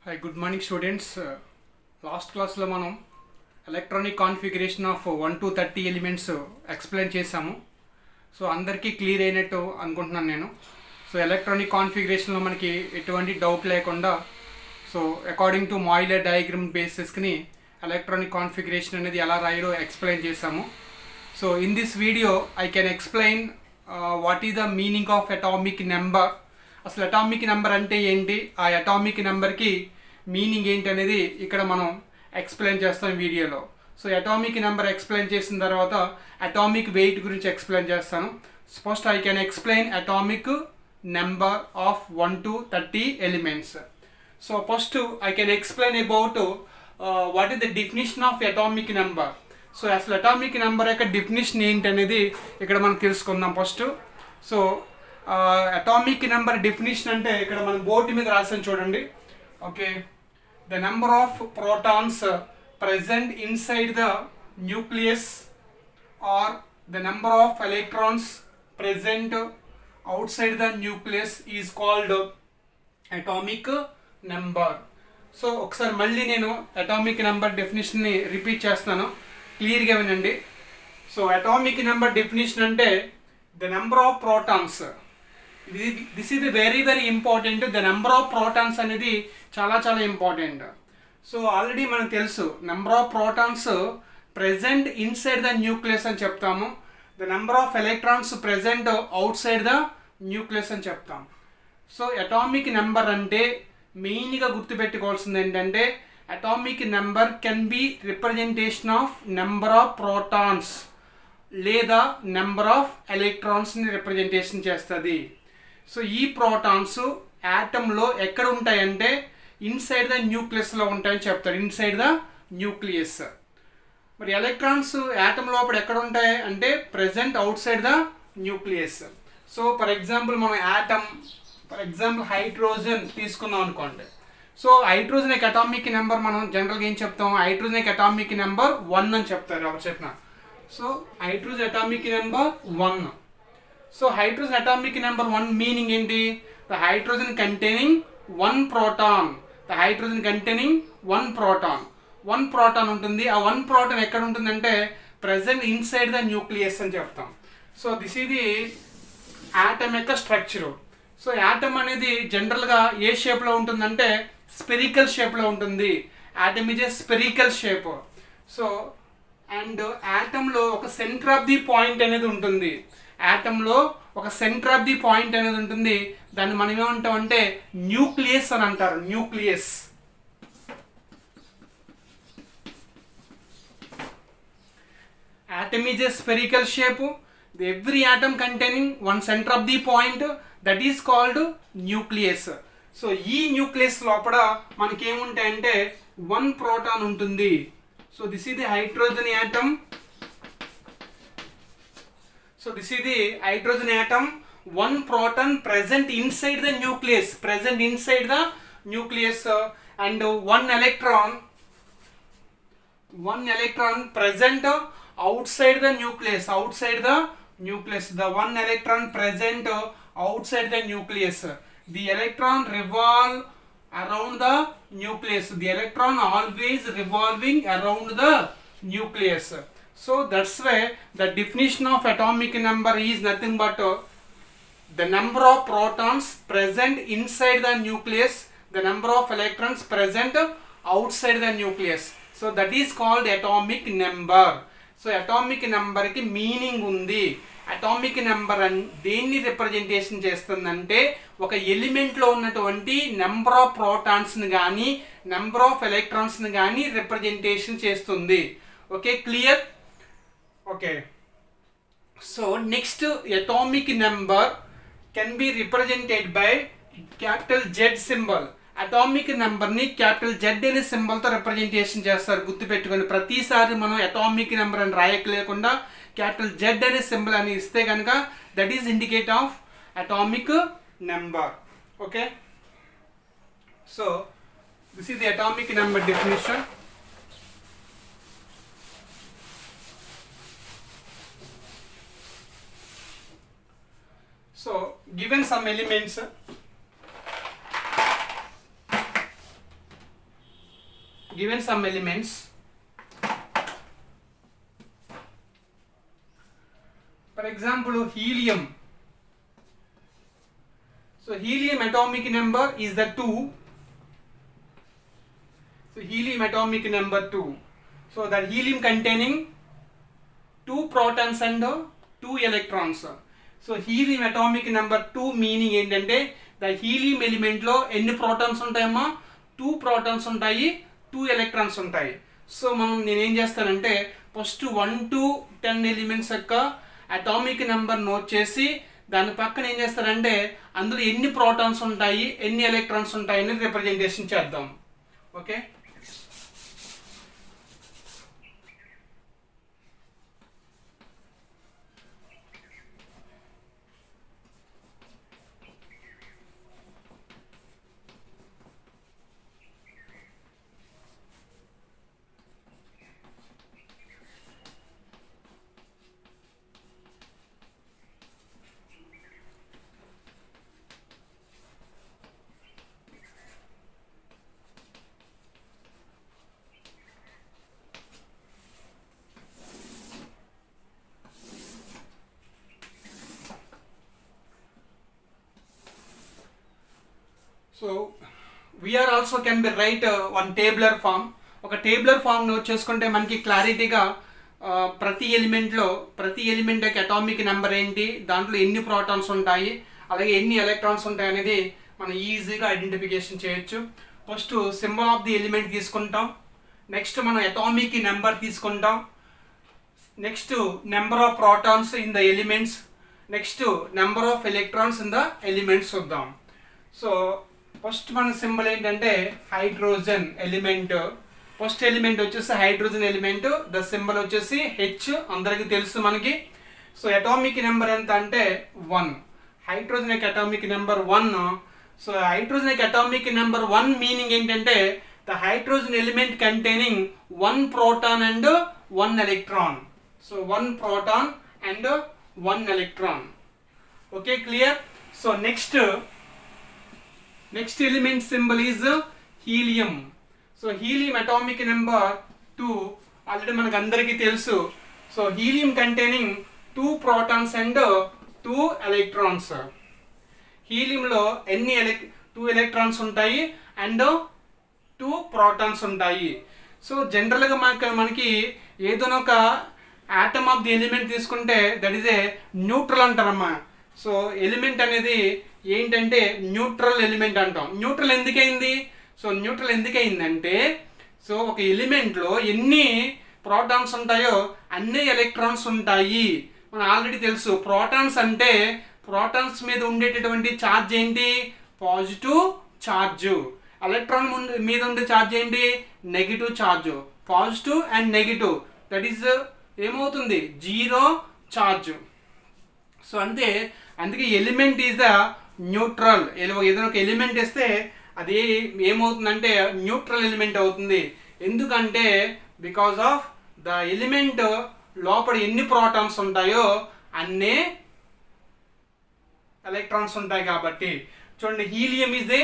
Hi, good morning students. Last class లో మనం electronic configuration of 1 to 30 elements explain చేసాము. So అందరికీ clear అయినట్టు అనుకుంటున్నాను నేను. సో ఎలక్ట్రానిక్ కాన్ఫిగరేషన్లో మనకి ఎటువంటి డౌట్ లేకుండా so according to Moeller diagram బేసిస్ని ఎలక్ట్రానిక్ కాన్ఫిగరేషన్ అనేది ఎలా రాయాలో ఎక్స్ప్లెయిన్ చేసాము. So in this video I can explain what is the meaning of atomic number. అసలు అటామిక్ నెంబర్ అంటే ఏంటి, ఆ అటామిక్ నెంబర్కి మీనింగ్ ఏంటి అనేది ఇక్కడ మనం ఎక్స్ప్లెయిన్ చేస్తాం వీడియోలో. సో అటామిక్ నెంబర్ ఎక్స్ప్లెయిన్ చేసిన తర్వాత అటామిక్ వెయిట్ గురించి ఎక్స్ప్లెయిన్ చేస్తాను. First I can explain atomic number of 1 to 30 elements. So first I can explain about what is the definition of atomic number. So అసలు atomic number యొక్క definition ఏంటి అనేది ఇక్కడ మనం తెలుసుకుందాం first. So atomic number definition అంటే ఇక్కడ మనం బోర్డు మీద రాసాను చూడండి. Okay, the number of protons present inside the nucleus or the number of electrons present outside the nucleus is called atomic number. So ఒకసారి మళ్ళీ నేను అటామిక్ నెంబర్ డెఫినేషన్ని రిపీట్ చేస్తాను, క్లియర్గా వినండి. సో అటామిక్ నెంబర్ డెఫినేషన్ అంటే the number of protons, this is very important. The number of protons అనేది చాలా important. So already మనకు తెలుసు number of protons present inside the nucleus అని చెప్తాము, the number of electrons present out side the nucleus అని చెప్తాం. So atomic number అంటే మెయిన్గా గుర్తుపెట్టుకోవాల్సింది ఏంటంటే atomic number can be representation of number of protons లేదా నెంబర్ ఆఫ్ ఎలక్ట్రాన్స్ని రిప్రజెంటేషన్ చేస్తుంది. సో ఈ ప్రోటాన్స్ యాటంలో ఎక్కడ ఉంటాయంటే ఇన్సైడ్ ద న్యూక్లియస్లో ఉంటాయని చెప్తారు, ఇన్సైడ్ ద న్యూక్లియస్. మరి ఎలక్ట్రాన్స్ యాటమ్ లోపల ఎక్కడ ఉంటాయి అంటే present out side the nucleus. So for example మనం యాటమ్, ఫర్ ఎగ్జాంపుల్ హైడ్రోజన్ తీసుకున్నాం అనుకోండి. సో హైడ్రోజన్ యొక్క అటామిక్ నెంబర్ మనం జనరల్గా ఏం చెప్తాం, హైడ్రోజన్ యొక్క అటామిక్ నెంబర్ 1 అని చెప్తారు ఎవరు చెప్పిన. So hydrogen atomic number 1. So hydrogen atomic number 1 meaning ఏంటి, the hydrogen containing 1 proton, the hydrogen containing 1 proton. 1 proton ఉంటుంది. ఆ 1 ప్రోటాన్ ఎక్కడ ఉంటుందంటే ప్రెజెంట్ ఇన్సైడ్ ద న్యూక్లియస్ అని చెప్తాం. సో దిస్ ఇది యాటమ్ యొక్క స్ట్రక్చరు. సో యాటమ్ అనేది జనరల్గా ఏ షేప్లో ఉంటుందంటే స్పెరికల్ షేప్లో ఉంటుంది. Atom is a spherical shape. So and యాటంలో ఒక సెంటర్ ఆఫ్ ది పాయింట్ అనేది ఉంటుంది. యాటంలో ఒక సెంటర్ ఆఫ్ ది పాయింట్ అనేది ఉంటుంది. దాన్ని మనం ఏమంటాం అంటే న్యూక్లియస్ అని అంటారు, nucleus. Atom is a spherical shape. Every atom containing one center of the point, that is called nucleus. So ఈ న్యూక్లియస్ లోపల మనకి ఏముంటాయంటే 1 ప్రోటాన్ ఉంటుంది. So this is the hydrogen atom. So this is the hydrogen atom. 1 proton present inside the nucleus, present inside the nucleus, and 1 electron present outside the nucleus, outside the nucleus. The 1 electron present outside the nucleus. The electron revolve around the nucleus. The electron always revolving around the nucleus. So that's why the definition of atomic number is nothing but the number of protons present inside the nucleus, the number of electrons present outside the nucleus. So that is called atomic number. So atomic number ki meaning undi. Atomic number దేన్ని representation చేస్తుందంటే ఒక ఎలిమెంట్లో ఉన్నటువంటి number of ప్రోటాన్స్ని కానీ number of ఎలక్ట్రాన్స్ని కానీ representation చేస్తుంది. Okay, clear? Okay, so next atomic number can be represented by capital Z symbol. Atomic నెంబర్ని capital Z అనే సింబల్తో representation చేస్తారు. గుర్తుపెట్టుకొని ప్రతిసారి మనం అటామిక్ నెంబర్ అని రాయలేకుండా క్యాపిటల్ జెడ్ అనే సింబల్ అని ఇస్తే కనుక that is indicate of atomic number. Okay, so this is the atomic number definition. So given some elements given some elements. For example, helium. So helium atomic number is the 2. So helium atomic number 2. So that helium containing 2 protons and 2 electrons. So helium atomic number 2 meaning ఏంటంటే the helium element లో ఎన్ని protons ఉంటాయమ్మా? 2 protons ఉంటాయి, 2 electrons ఉంటాయి. So నేనేం చేస్తానంటే first 1 to 10 elements యొక్క atomic number note చేసి దాని పక్కన ఏం చేస్తానంటే అందులో ఎన్ని ప్రోటాన్స్ ఉంటాయి, ఎన్ని ఎలక్ట్రాన్స్ ఉంటాయని రిప్రజెంటేషన్ చేద్దాం. Okay, so we are also can be write one tabular form. ఒక టేబులర్ ఫామ్ నోట్ చేసుకుంటే మనకి క్లారిటీగా ప్రతి ఎలిమెంట్ యొక్క అటామిక్ నెంబర్ ఏంటి, దాంట్లో ఎన్ని ప్రోటాన్స్ ఉంటాయి, అలాగే ఎన్ని ఎలక్ట్రాన్స్ ఉంటాయి అనేది మనం ఈజీగా ఐడెంటిఫికేషన్ చేయొచ్చు. First symbol of the element తీసుకుంటాం, నెక్స్ట్ మనం అటామిక్ నెంబర్ తీసుకుంటాం, next number of protons in the elements, next number of electrons in the elements చూద్దాం. సో ఫస్ట్ మన సింబల్ ఏంటంటే హైడ్రోజన్ ఎలిమెంట్. ఫస్ట్ ఎలిమెంట్ వచ్చేసి హైడ్రోజన్ ఎలిమెంట్, ద సింబల్ వచ్చేసి H, అందరికీ తెలుసు మనకి. సో అటామిక్ నెంబర్ ఎంత అంటే 1. హైడ్రోజన్ యొక్క అటామిక్ నెంబర్ 1. సో హైడ్రోజన్ యొక్క అటామిక్ నెంబర్ 1 మీనింగ్ ఏంటంటే the hydrogen element containing 1 proton and 1 electron. So 1 proton and 1 electron. Okay, clear. So next element symbol is helium. So helium atomic number 2 already మనకు అందరికీ తెలుసు. So helium containing 2 protons and 2 electrons. helium లో ఎన్ని 2 electrons ఉంటాయి and 2 protons ఉంటాయి. So జనరల్గా మనకి ఏదైనా ఒక ఆటమ్ ఆఫ్ ది ఎలిమెంట్ తీసుకుంటే దట్ ఈస్ ఏ న్యూట్రల్ అంటారమ్మా. సో ఎలిమెంట్ అనేది ఏంటంటే న్యూట్రల్ ఎలిమెంట్ అంటాం. న్యూట్రల్ ఎందుకైంది? సో న్యూట్రల్ ఎందుకైందంటే సో ఒక ఎలిమెంట్లో ఎన్ని ప్రోటాన్స్ ఉంటాయో అన్ని ఎలక్ట్రాన్స్ ఉంటాయి. మనం ఆల్రెడీ తెలుసు ప్రోటాన్స్ అంటే ప్రోటాన్స్ మీద ఉండేటటువంటి ఛార్జ్ ఏంటి? Positive charge. ఎలక్ట్రాన్ మీద ఉండే ఛార్జ్ ఏంటి? Negative charge. Positive and negative that is ఏమవుతుంది? 0 ఛార్జ్. సో అందుకే ఎలిమెంట్ ఈజ్ ద న్యూట్రల్. ఏదైనా ఒక ఎలిమెంట్ ఇస్తే అది ఏమవుతుందంటే న్యూట్రల్ ఎలిమెంట్ అవుతుంది. ఎందుకంటే బికాస్ ఆఫ్ ద ఎలిమెంట్ లోపల ఎన్ని ప్రోటాన్స్ ఉంటాయో అన్నీ ఎలక్ట్రాన్స్ ఉంటాయి కాబట్టి. చూడండి, helium is a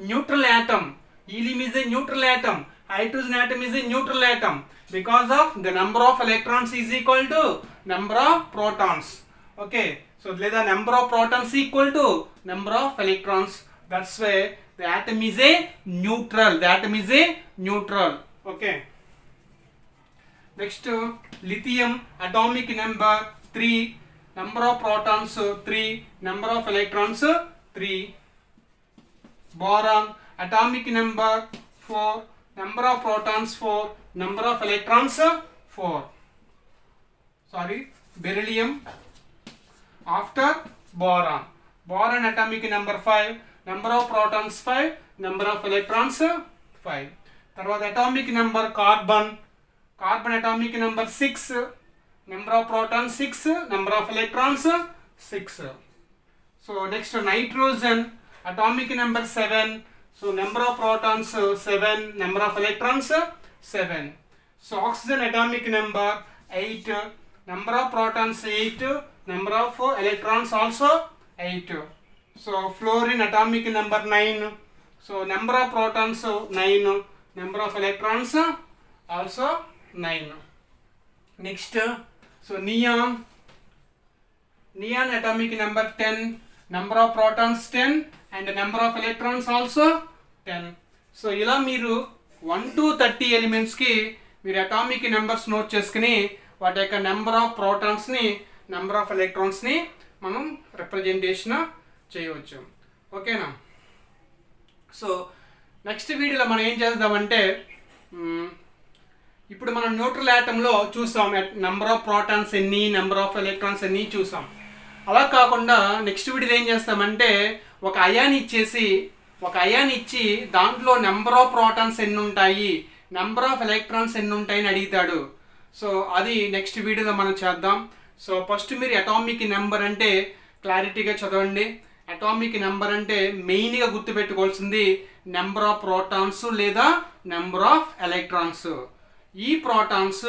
neutral atom. Helium is a neutral atom. Hydrogen atom is a neutral atom because of the number of electrons is equal to number of protons. Okay, so the number of protons equal to number of electrons. That's why the atom is a neutral. The atom is a neutral. Okay, next lithium atomic number 3, number of protons 3, number of electrons 3. Boron atomic number 4, number of protons 4, number of electrons 4. Sorry, beryllium after boron. Boron atomic number 5, number of protons 5, number of electrons 5. Tarvata atomic number carbon. Carbon atomic number 6, number of protons 6, number of electrons 6. So next nitrogen atomic number 7. So number of protons 7, number of electrons 7. So oxygen atomic number 8, number of protons 8, number of electrons also 8. So fluorine atomic number 9. So number of protons 9, number of electrons also 9. Next, so neon atomic number 10, number of protons 10 and number of electrons also 10. So ఇలా మీరు 1 to 30 ఎలిమెంట్స్కి మీరు atomic numbers note చేసుకుని వాటి యొక్క number of ప్రోటాన్స్ని number of ఎలక్ట్రాన్స్ని మనం representation చేయవచ్చు. ఓకేనా? So next వీడియోలో మనం ఏం చేద్దామంటే ఇప్పుడు మనం న్యూట్రల్ యాటంలో చూసాం నెంబర్ ఆఫ్ ప్రోటాన్స్ ఎన్ని, నెంబర్ ఆఫ్ ఎలక్ట్రాన్స్ ఎన్ని చూసాం. అలా కాకుండా నెక్స్ట్ వీడియోలో ఏం చేస్తామంటే ఒక అయాన్ ఇచ్చి దాంట్లో నెంబర్ ఆఫ్ ప్రోటాన్స్ ఎన్ని ఉంటాయి, నెంబర్ ఆఫ్ ఎలక్ట్రాన్స్ ఎన్ని ఉంటాయని అడుగుతాడు. సో అది నెక్స్ట్ వీడియోలో మనం చేద్దాం. సో ఫస్ట్ మీరు అటామిక్ నెంబర్ అంటే క్లారిటీగా చదవండి. అటామిక్ నెంబర్ అంటే మెయిన్గా గుర్తుపెట్టుకోవాల్సింది నెంబర్ ఆఫ్ ప్రోటాన్స్ లేదా నెంబర్ ఆఫ్ ఎలక్ట్రాన్స్. ఈ ప్రోటాన్స్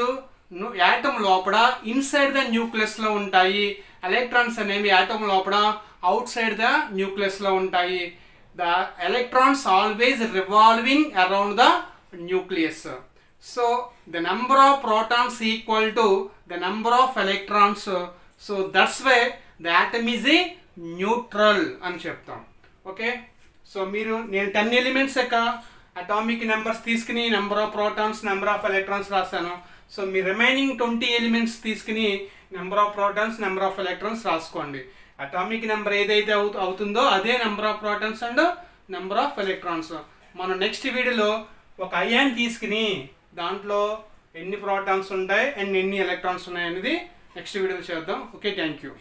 యాటమ్ లోపల ఇన్సైడ్ ద న్యూక్లియస్లో ఉంటాయి, ఎలక్ట్రాన్స్ అనేవి యాటమ్ లోపల అవుట్ సైడ్ ద న్యూక్లియస్లో ఉంటాయి. The electrons always revolving around the nucleus. So the number of protons equal to the number of electrons. So that's why the atom is a neutral అని చెప్తాం. Okay, so నేను 10 elements యొక్క atomic numbers తీసుకుని number of protons, number of electrons రాస్తాను. So మీ remaining 20 elements తీసుకుని number of protons, number of electrons రాసుకోండి. Atomic number ఏదైతే అవుతుందో అదే number of protons and number of electrons. మనం నెక్స్ట్ వీడియోలో ఒక అయాన్ తీసుకుని దాంట్లో ఎన్ని ప్రోటాన్స్ ఉంటాయి అండ్ ఎన్ని ఎలక్ట్రాన్స్ ఉన్నాయి అనేది నెక్స్ట్ వీడియోలో చేద్దాం. Okay, thank you.